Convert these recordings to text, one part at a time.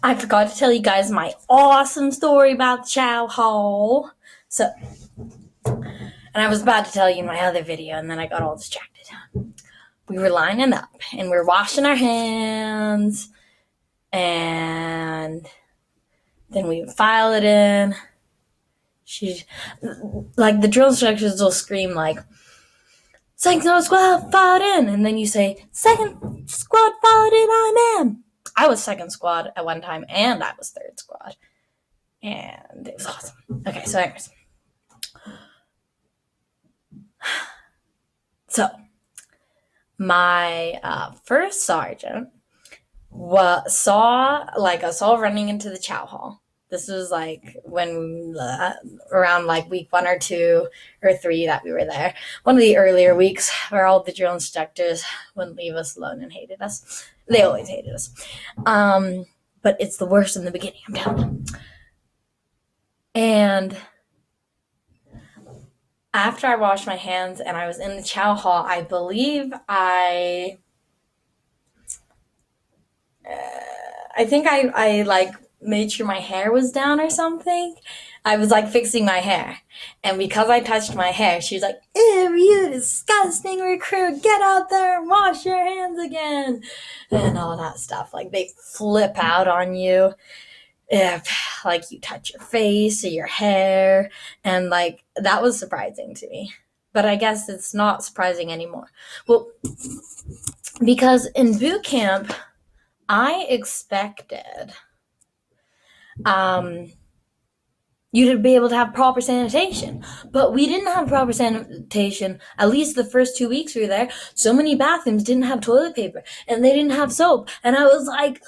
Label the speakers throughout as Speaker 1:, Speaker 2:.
Speaker 1: I forgot to tell you guys my awesome story about the chow hall. So, and I was about to tell you in my other video, and then I got all distracted. We were lining up, and we were washing our hands, and then we would file it in. She, like, the drill instructors will scream, like, second squad filed in, and then you say, second squad filed in, I'm. I was second squad at one time, and I was third squad. And it was awesome. Okay, so anyways. So, my first sergeant saw us all running into the chow hall. This was like when around like week 1 or 2 or 3 that we were there. One of the earlier weeks where all the drill instructors wouldn't leave us alone and hated us. They always hated us. But it's the worst in the beginning, I'm telling you. And after I washed my hands and I was in the chow hall, I believe I think I like made sure my hair was down or something. I was like fixing my hair. And because I touched my hair, she was like, ew, you disgusting recruit, get out there and wash your hands again. And all that stuff. Like they flip out on you if like you touch your face or your hair. And like that was surprising to me. But I guess it's not surprising anymore. Well, because in boot camp, I expected you to be able to have proper sanitation, but we didn't have proper sanitation. At least the first 2 weeks we were there. So many bathrooms didn't have toilet paper, and they didn't have soap. And I was like,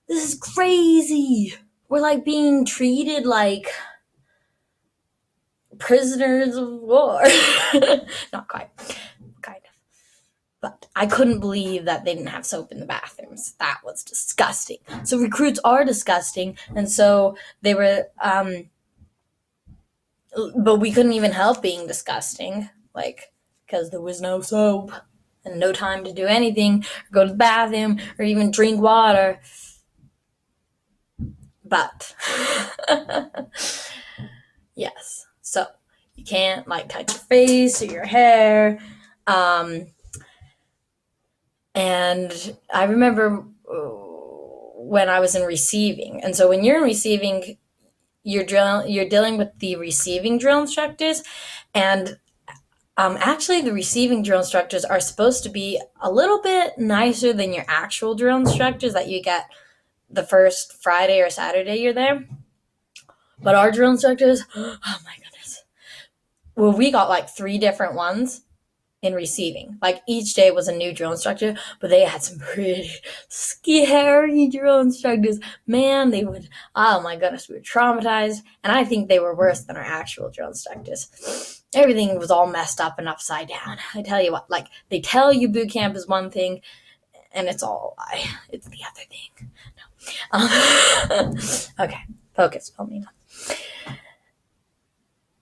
Speaker 1: "This is crazy. We're like being treated like prisoners of war." Not quite, kind of. But I couldn't believe that they didn't have soap in the bathrooms. That was disgusting. So recruits are disgusting, and so they were. But we couldn't even help being disgusting, like because there was no soap and no time to do anything, or go to the bathroom, or even drink water. But yes, so you can't like touch your face or your hair. And I remember when I was in receiving, and so when you're in receiving, you're dealing with the receiving drill instructors, and actually the receiving drill instructors are supposed to be a little bit nicer than your actual drill instructors that you get the first Friday or Saturday you're there. But our drill instructors, oh my goodness. Well, we got like 3 different ones in receiving. Like each day was a new drill instructor, but they had some pretty scary drill instructors. Man, they would, oh my goodness, we were traumatized. And I think they were worse than our actual drill instructors. Everything was all messed up and upside down. I tell you what, like they tell you boot camp is one thing, and it's all a lie. It's the other thing. No. Okay, focus. Tell me now.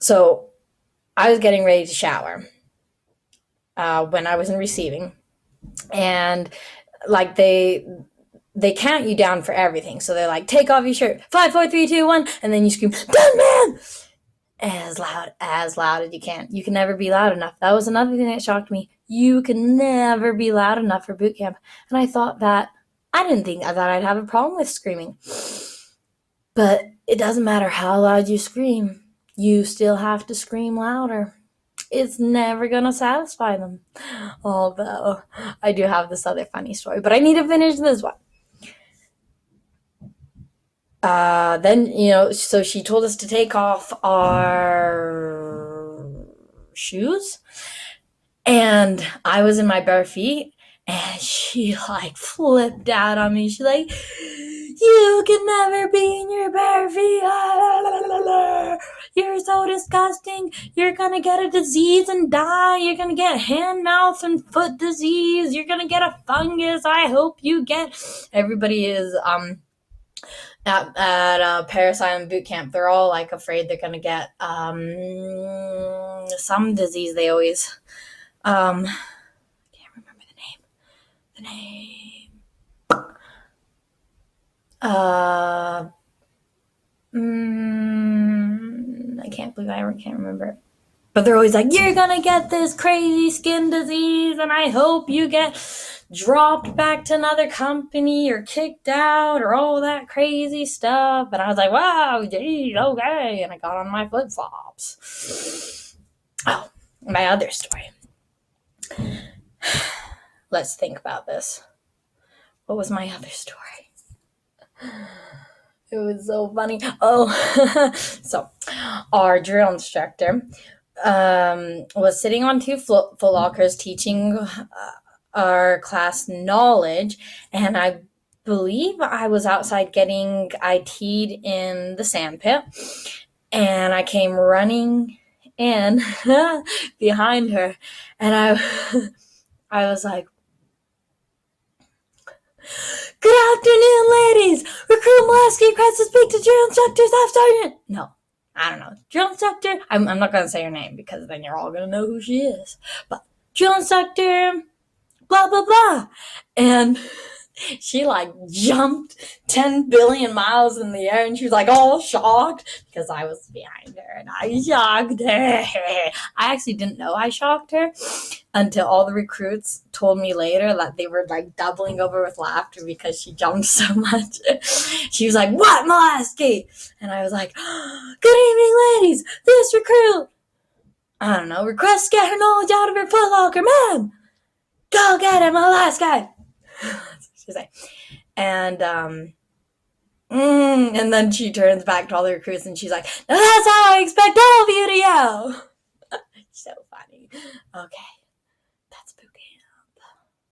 Speaker 1: So I was getting ready to shower when I was in receiving, and like they count you down for everything. So they're like, take off your shirt, 5, 4, 3, 2, 1, and then you scream, done, man, as loud as you can. You can never be loud enough. That was another thing that shocked me. You can never be loud enough for boot camp. And I thought I'd have a problem with screaming. But it doesn't matter how loud you scream. You still have to scream louder. It's never gonna satisfy them. Although I do have this other funny story, but I need to finish this one. Then, so she told us to take off our shoes, and I was in my bare feet, and she like flipped out on me. She's like, you can never be in your bare feet. You're so disgusting. You're gonna get a disease and die. You're gonna get hand, mouth, and foot disease. You're gonna get a fungus. I hope you get. Everybody is at Paris Island boot camp. They're all like afraid they're gonna get some disease. They always can't remember the name. flu? I can't remember. But they're always like, you're gonna get this crazy skin disease, and I hope you get dropped back to another company or kicked out or all that crazy stuff. And I was like, wow, geez, okay. And I got on my flip-flops. Oh, my other story. Let's think about this. What was my other story? It was so funny. Oh, so our drill instructor was sitting on two foot lockers teaching our class knowledge, and I believe I was outside getting IT'd in the sand pit, and I came running in behind her, and I was like, good afternoon, ladies! Recruit Molesky requests to speak to drill instructor Staff Sergeant. No, I don't know. Drill instructor? I'm not going to say her name because then you're all going to know who she is. But drill instructor, blah, blah, blah. And she like jumped 10 billion miles in the air, and she was like all shocked because I was behind her and I shocked her. I actually didn't know I shocked her until all the recruits told me later that they were like doubling over with laughter because she jumped so much. She was like, what, Molesky? And I was like, good evening, ladies. This recruit, I don't know, requests to get her knowledge out of her footlocker. Ma'am, go get him, Molesky. She's like, and then she turns back to all the recruits and she's like, now that's how I expect all of you to yell. So funny. Okay.